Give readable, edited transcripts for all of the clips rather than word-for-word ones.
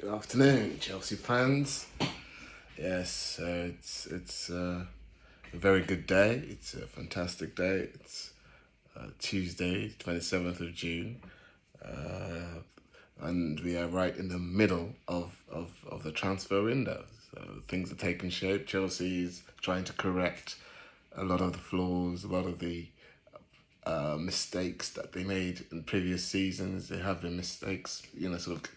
Good afternoon, Chelsea fans. Yes, it's a very good day. It's a fantastic day. It's Tuesday, 27th of June, uh, and we are right in the middle of the transfer window. So things are taking shape. Chelsea is trying to correct a lot of the flaws, a lot of the mistakes that they made in previous seasons. There have been mistakes, sort of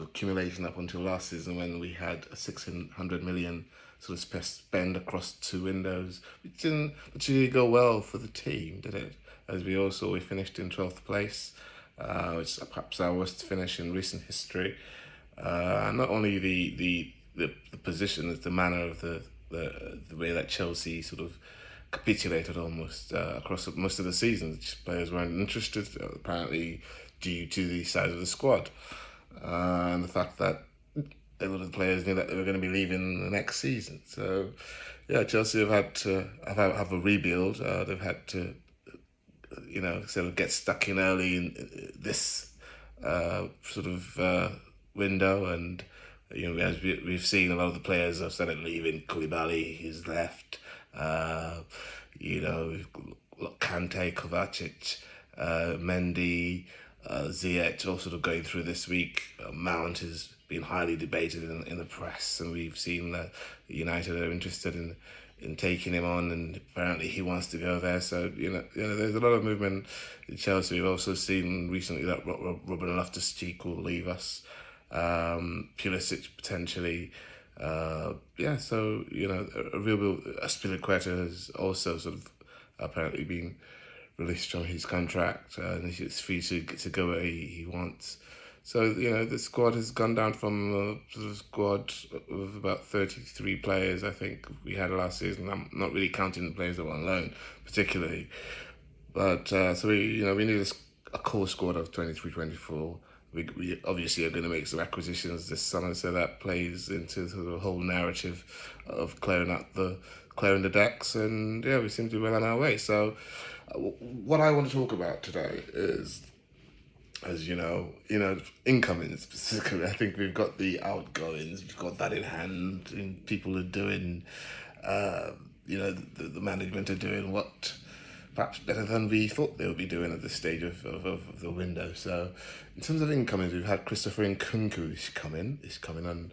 accumulation up until last season when we had a 600 million sort of spend across two windows, which didn't particularly go well for the team, did it? As we all saw, we finished in 12th place, which is perhaps our worst finish in recent history. Not only the position, it's the manner of the way that Chelsea sort of capitulated almost across most of the season. Players weren't interested, apparently due to the size of the squad and the fact that a lot of the players knew that they were going to be leaving the next season. So, yeah, Chelsea have had to have a rebuild. They've had to, sort of get stuck in early in this window, and as we've seen, a lot of the players have started leaving. Koulibaly, he's left. We've got Kante, Kovacic, Mendy, Ziyech all sort of going through this week. Mount has been highly debated in the press, and we've seen that United are interested in taking him on, and apparently he wants to go there. So there's a lot of movement in Chelsea. We've also seen recently that Ruben Loftus-Cheek will leave us. Pulisic potentially. So a real Aspilicueta has also sort of apparently been released from his contract, and he's free to go where he wants. So the squad has gone down from a sort of squad of about 33 players. I think we had last season. I'm not really counting the players that were on loan, particularly, but so we need a core squad of 23, 24. We obviously are going to make some acquisitions this summer, so that plays into the whole narrative of clearing the decks, and yeah, we seem to be well on our way. So, what I want to talk about today is, as incoming specifically. I think we've got the outgoings, we've got that in hand, and people are doing, the management are doing what perhaps better than we thought they would be doing at this stage of the window. So, in terms of incomings, we've had Christopher Nkunku He's coming on,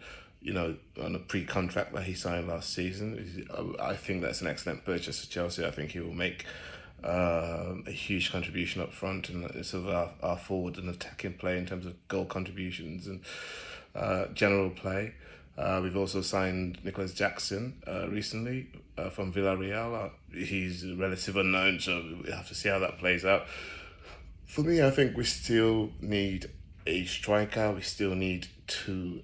on a pre-contract that he signed last season. I think that's an excellent purchase for Chelsea. I think he will make a huge contribution up front and sort of our forward and attacking play in terms of goal contributions and general play. We've also signed Nicholas Jackson recently from Villarreal. He's a relative unknown, so we have to see how that plays out. For me, I think we still need a striker. We still need two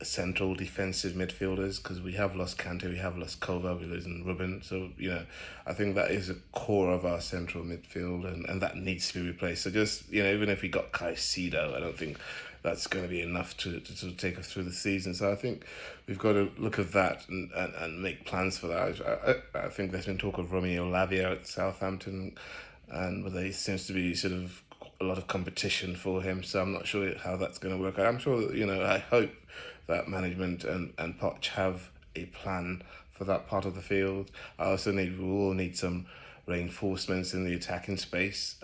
central defensive midfielders, because we have lost Kante, we have lost Kova, we're losing Ruben. So, I think that is a core of our central midfield, and that needs to be replaced. So just, even if we got Caicedo, I don't think that's going to be enough to sort of take us through the season. So I think we've got to look at that and make plans for that. I think there's been talk of Romeo Lavia at Southampton, and there seems to be sort of a lot of competition for him. So I'm not sure how that's going to work out. I'm sure, I hope that management and Poch have a plan for that part of the field. We will need some reinforcements in the attacking space.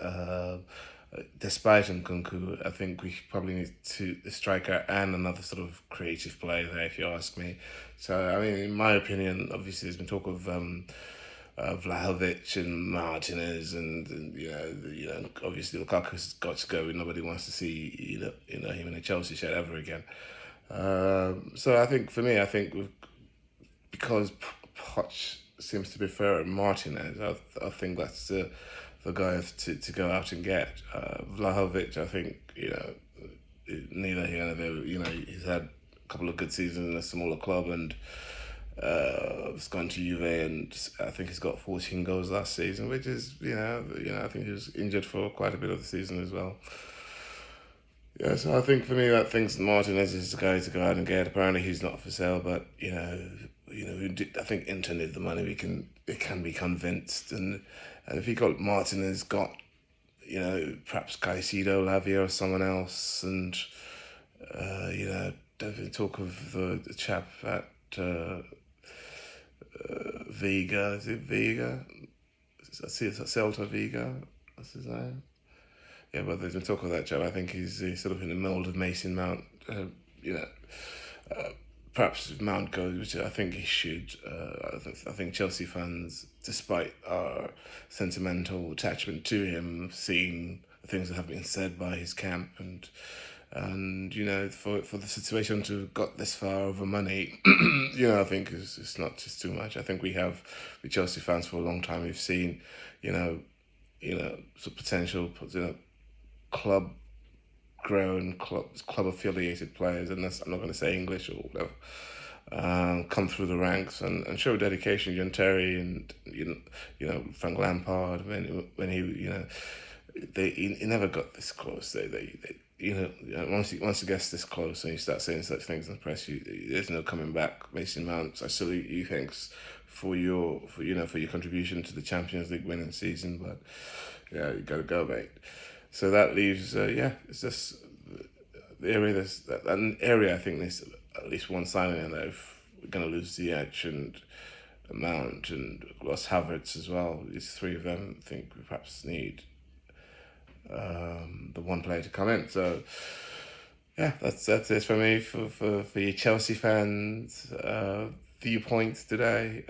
Despite Nkunku, I think we probably need a striker and another sort of creative player there, if you ask me. So, I mean, in my opinion, obviously there's been talk of Vlahovic and Martinez, and obviously Lukaku's got to go. Nobody wants to see him in a Chelsea shirt ever again. So I think for me, because Poch seems to prefer Martinez, I think that's the guy to go out and get. Vlahovic, I think, neither here nor there. He's had a couple of good seasons in a smaller club, and he's gone to Juve, and I think he's got 14 goals last season, which is, I think he was injured for quite a bit of the season as well. Yeah, so I think for me, that thinks Martinez is the guy to go out and get. Apparently, he's not for sale, but I think Inter need the money. It can be convinced, and if he got perhaps Caicedo, Lavia, or someone else, and You know, don't even talk of the chap at Vega. Is it Vega? I see it's Celta Vigo. What's his name? Yeah, but there's been talk of that chap. I think he's sort of in the mould of Mason Mount. You know, uh, perhaps if Mount goes, which I think he should. I think Chelsea fans, despite our sentimental attachment to him, seeing the things that have been said by his camp and you know, for the situation to have got this far over money, you know, I think it's not just too much. I think we have the Chelsea fans for a long time. We've seen, you know, some potential, you know, club grown club affiliated players, and that's, I'm not going to say English or whatever, come through the ranks and show dedication. John Terry and you know Frank Lampard when he you know he never got this close. They you know, once you get this close and you start saying such things in the press, there's no coming back. Mason Mount, I salute you. Thanks for your for your contribution to the Champions League winning season, but yeah, you gotta go, mate. So that leaves it's just the area. An area I think there's at least one signing in there. If we're gonna lose Ziyech and Mount and lost Havertz as well, these three of them, I think we perhaps need the one player to come in. So yeah, that's it for me for you Chelsea fans. Viewpoint today.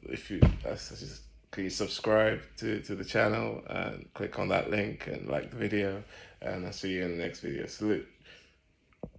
If you just can you subscribe to the channel and click on that link and like the video, and I'll see you in the next video. Salute.